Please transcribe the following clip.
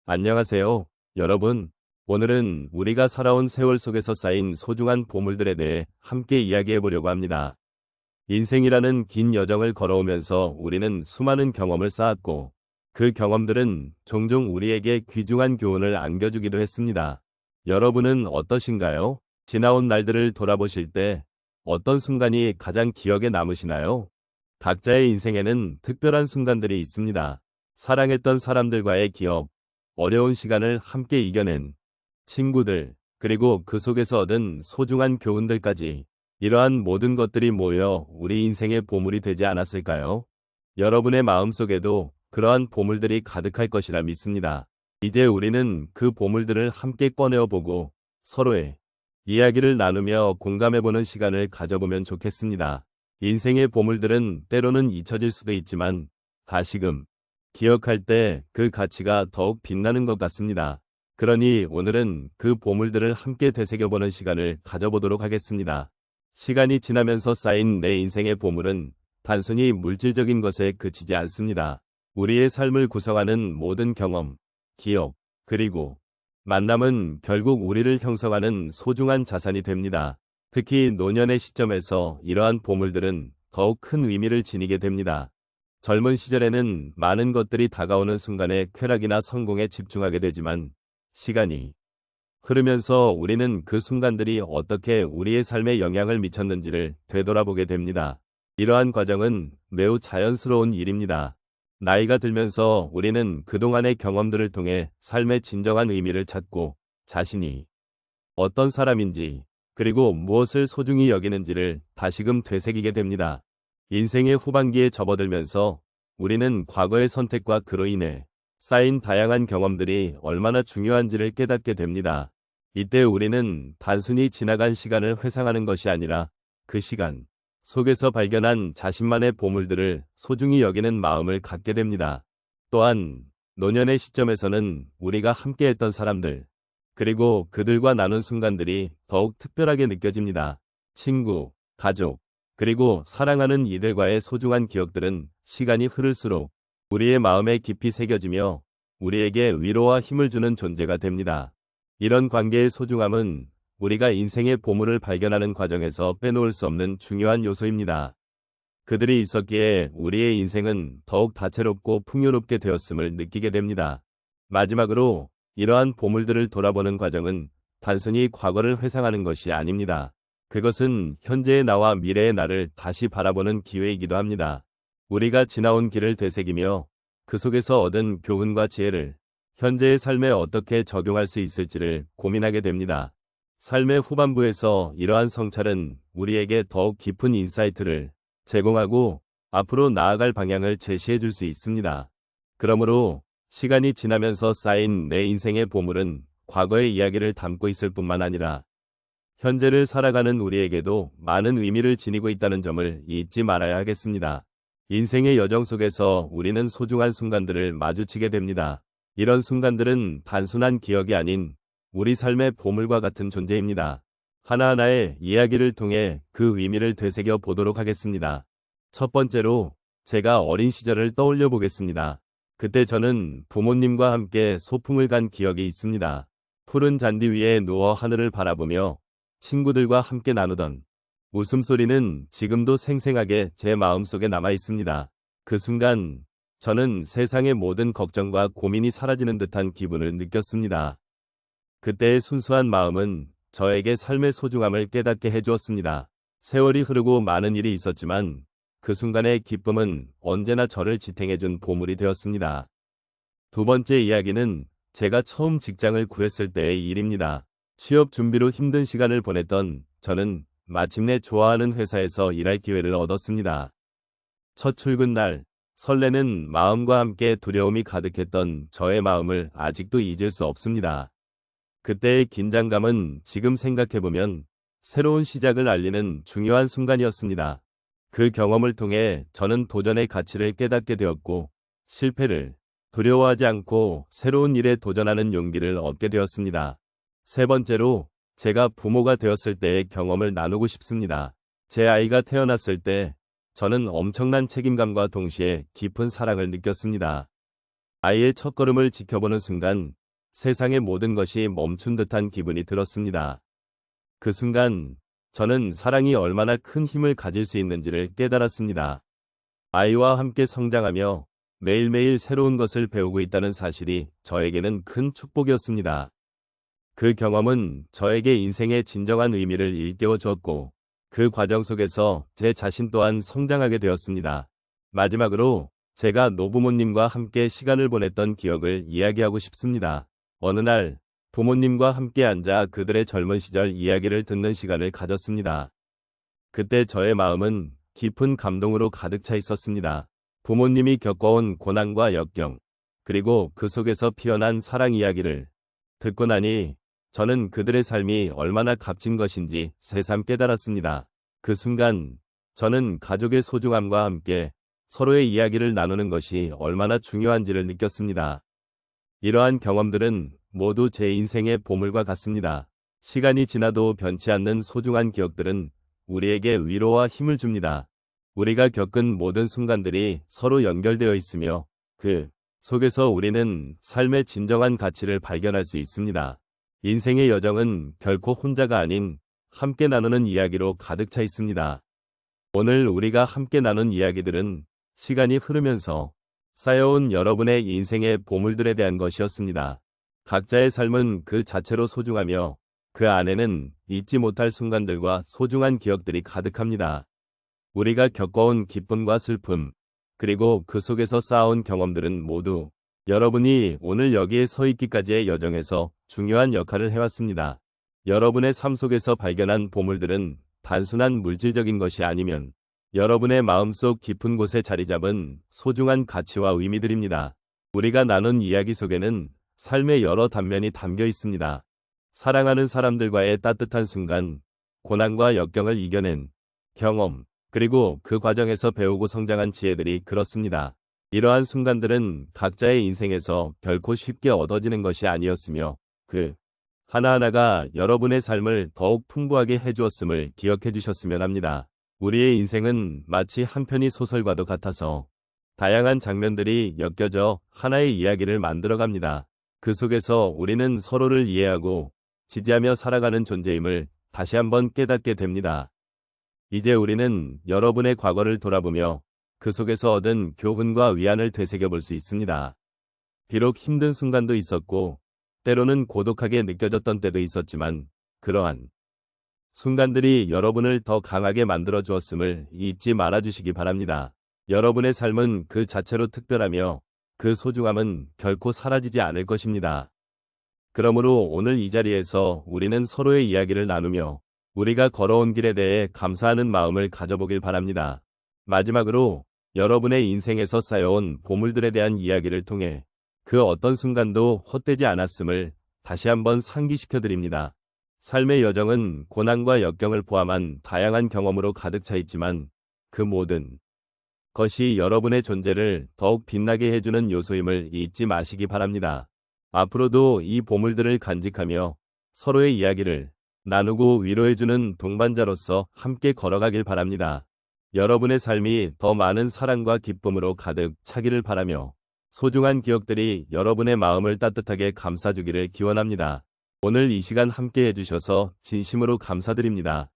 안녕하세요, 여러분. 오늘은 우리가 살아온 세월 속에서 쌓인 소중한 보물들에 대해 함께 이야기해 보려고 합니다. 인생이라는 긴 여정을 걸어오면서 우리는 수많은 경험을 쌓았고, 그 경험들은 종종 우리에게 귀중한 교훈을 안겨주기도 했습니다. 여러분은 어떠신가요? 지나온 날들을 돌아보실 때 어떤 순간이 가장 기억에 남으시나요? 각자의 인생에는 특별한 순간들이 있습니다. 사랑했던 사람들과의 기억, 어려운 시간을 함께 이겨낸 친구들, 그리고 그 속에서 얻은 소중한 교훈들까지, 이러한 모든 것들이 모여 우리 인생의 보물이 되지 않았을까요? 여러분의 마음속에도 그러한 보물들이 가득할 것이라 믿습니다. 이제 우리는 그 보물들을 함께 꺼내어보고 서로의 이야기를 나누며 공감해보는 시간을 가져보면 좋겠습니다. 인생의 보물들은 때로는 잊혀질 수도 있지만 다시금 기억할 때 그 가치가 더욱 빛나는 것 같습니다. 그러니 오늘은 그 보물들을 함께 되새겨보는 시간을 가져보도록 하겠습니다. 시간이 지나면서 쌓인 내 인생의 보물은 단순히 물질적인 것에 그치지 않습니다. 우리의 삶을 구성하는 모든 경험, 기억, 그리고 만남은 결국 우리를 형성하는 소중한 자산이 됩니다. 특히 노년의 시점에서 이러한 보물들은 더욱 큰 의미를 지니게 됩니다. 젊은 시절에는 많은 것들이 다가오는 순간에 쾌락이나 성공에 집중하게 되지만 시간이 흐르면서 우리는 그 순간들이 어떻게 우리의 삶에 영향을 미쳤는지를 되돌아보게 됩니다. 이러한 과정은 매우 자연스러운 일입니다. 나이가 들면서 우리는 그동안의 경험들을 통해 삶의 진정한 의미를 찾고 자신이 어떤 사람인지 그리고 무엇을 소중히 여기는지를 다시금 되새기게 됩니다. 인생의 후반기에 접어들면서 우리는 과거의 선택과 그로 인해 쌓인 다양한 경험들이 얼마나 중요한지를 깨닫게 됩니다. 이때 우리는 단순히 지나간 시간을 회상하는 것이 아니라 그 시간 속에서 발견한 자신만의 보물들을 소중히 여기는 마음을 갖게 됩니다. 또한 노년의 시점에서는 우리가 함께했던 사람들, 그리고 그들과 나눈 순간들이 더욱 특별하게 느껴집니다. 친구, 가족, 그리고 사랑하는 이들과의 소중한 기억들은 시간이 흐를수록 우리의 마음에 깊이 새겨지며 우리에게 위로와 힘을 주는 존재가 됩니다. 이런 관계의 소중함은 우리가 인생의 보물을 발견하는 과정에서 빼놓을 수 없는 중요한 요소입니다. 그들이 있었기에 우리의 인생은 더욱 다채롭고 풍요롭게 되었음을 느끼게 됩니다. 마지막으로 이러한 보물들을 돌아보는 과정은 단순히 과거를 회상하는 것이 아닙니다. 그것은 현재의 나와 미래의 나를 다시 바라보는 기회이기도 합니다. 우리가 지나온 길을 되새기며 그 속에서 얻은 교훈과 지혜를 현재의 삶에 어떻게 적용할 수 있을지를 고민하게 됩니다. 삶의 후반부에서 이러한 성찰은 우리에게 더욱 깊은 인사이트를 제공하고 앞으로 나아갈 방향을 제시해 줄 수 있습니다. 그러므로 시간이 지나면서 쌓인 내 인생의 보물은 과거의 이야기를 담고 있을 뿐만 아니라 현재를 살아가는 우리에게도 많은 의미를 지니고 있다는 점을 잊지 말아야 하겠습니다. 인생의 여정 속에서 우리는 소중한 순간들을 마주치게 됩니다. 이런 순간들은 단순한 기억이 아닌 우리 삶의 보물과 같은 존재입니다. 하나하나의 이야기를 통해 그 의미를 되새겨 보도록 하겠습니다. 첫 번째로 제가 어린 시절을 떠올려 보겠습니다. 그때 저는 부모님과 함께 소풍을 간 기억이 있습니다. 푸른 잔디 위에 누워 하늘을 바라보며 친구들과 함께 나누던 웃음소리는 지금도 생생하게 제 마음속에 남아 있습니다. 그 순간 저는 세상의 모든 걱정과 고민이 사라지는 듯한 기분을 느꼈습니다. 그때의 순수한 마음은 저에게 삶의 소중함을 깨닫게 해주었습니다. 세월이 흐르고 많은 일이 있었지만 그 순간의 기쁨은 언제나 저를 지탱해준 보물이 되었습니다. 두 번째 이야기는 제가 처음 직장을 구했을 때의 일입니다. 취업 준비로 힘든 시간을 보냈던 저는 마침내 좋아하는 회사에서 일할 기회를 얻었습니다. 첫 출근 날, 설레는 마음과 함께 두려움이 가득했던 저의 마음을 아직도 잊을 수 없습니다. 그때의 긴장감은 지금 생각해보면 새로운 시작을 알리는 중요한 순간이었습니다. 그 경험을 통해 저는 도전의 가치를 깨닫게 되었고 실패를 두려워하지 않고 새로운 일에 도전하는 용기를 얻게 되었습니다. 세 번째로 제가 부모가 되었을 때의 경험을 나누고 싶습니다. 제 아이가 태어났을 때 저는 엄청난 책임감과 동시에 깊은 사랑을 느꼈습니다. 아이의 첫걸음을 지켜보는 순간 세상의 모든 것이 멈춘 듯한 기분이 들었습니다. 그 순간 저는 사랑이 얼마나 큰 힘을 가질 수 있는지를 깨달았습니다. 아이와 함께 성장하며 매일매일 새로운 것을 배우고 있다는 사실이 저에게는 큰 축복이었습니다. 그 경험은 저에게 인생의 진정한 의미를 일깨워 주었고, 그 과정 속에서 제 자신 또한 성장하게 되었습니다. 마지막으로 제가 노부모님과 함께 시간을 보냈던 기억을 이야기하고 싶습니다. 어느 날 부모님과 함께 앉아 그들의 젊은 시절 이야기를 듣는 시간을 가졌습니다. 그때 저의 마음은 깊은 감동으로 가득 차 있었습니다. 부모님이 겪어온 고난과 역경, 그리고 그 속에서 피어난 사랑 이야기를 듣고 나니 저는 그들의 삶이 얼마나 값진 것인지 새삼 깨달았습니다. 그 순간 저는 가족의 소중함과 함께 서로의 이야기를 나누는 것이 얼마나 중요한지를 느꼈습니다. 이러한 경험들은 모두 제 인생의 보물과 같습니다. 시간이 지나도 변치 않는 소중한 기억들은 우리에게 위로와 힘을 줍니다. 우리가 겪은 모든 순간들이 서로 연결되어 있으며 그 속에서 우리는 삶의 진정한 가치를 발견할 수 있습니다. 인생의 여정은 결코 혼자가 아닌 함께 나누는 이야기로 가득 차 있습니다. 오늘 우리가 함께 나눈 이야기들은 시간이 흐르면서 쌓여온 여러분의 인생의 보물들에 대한 것이었습니다. 각자의 삶은 그 자체로 소중하며 그 안에는 잊지 못할 순간들과 소중한 기억들이 가득합니다. 우리가 겪어온 기쁨과 슬픔, 그리고 그 속에서 쌓아온 경험들은 모두 여러분이 오늘 여기에 서 있기까지의 여정에서 중요한 역할을 해왔습니다. 여러분의 삶 속에서 발견한 보물들은 단순한 물질적인 것이 아니면 여러분의 마음속 깊은 곳에 자리 잡은 소중한 가치와 의미들입니다. 우리가 나눈 이야기 속에는 삶의 여러 단면이 담겨 있습니다. 사랑하는 사람들과의 따뜻한 순간, 고난과 역경을 이겨낸 경험, 그리고 그 과정에서 배우고 성장한 지혜들이 그렇습니다. 이러한 순간들은 각자의 인생에서 결코 쉽게 얻어지는 것이 아니었으며 그 하나하나가 여러분의 삶을 더욱 풍부하게 해주었음을 기억해 주셨으면 합니다. 우리의 인생은 마치 한 편의 소설과도 같아서 다양한 장면들이 엮여져 하나의 이야기를 만들어갑니다. 그 속에서 우리는 서로를 이해하고 지지하며 살아가는 존재임을 다시 한번 깨닫게 됩니다. 이제 우리는 여러분의 과거를 돌아보며 그 속에서 얻은 교훈과 위안을 되새겨볼 수 있습니다. 비록 힘든 순간도 있었고 때로는 고독하게 느껴졌던 때도 있었지만 그러한 순간들이 여러분을 더 강하게 만들어 주었음을 잊지 말아 주시기 바랍니다. 여러분의 삶은 그 자체로 특별하며 그 소중함은 결코 사라지지 않을 것입니다. 그러므로 오늘 이 자리에서 우리는 서로의 이야기를 나누며 우리가 걸어온 길에 대해 감사하는 마음을 가져보길 바랍니다. 마지막으로 여러분의 인생에서 쌓여온 보물들에 대한 이야기를 통해 그 어떤 순간도 헛되지 않았음을 다시 한번 상기시켜 드립니다. 삶의 여정은 고난과 역경을 포함한 다양한 경험으로 가득 차 있지만 그 모든 것이 여러분의 존재를 더욱 빛나게 해주는 요소임을 잊지 마시기 바랍니다. 앞으로도 이 보물들을 간직하며 서로의 이야기를 나누고 위로해주는 동반자로서 함께 걸어가길 바랍니다. 여러분의 삶이 더 많은 사랑과 기쁨으로 가득 차기를 바라며 소중한 기억들이 여러분의 마음을 따뜻하게 감싸주기를 기원합니다. 오늘 이 시간 함께 해주셔서 진심으로 감사드립니다.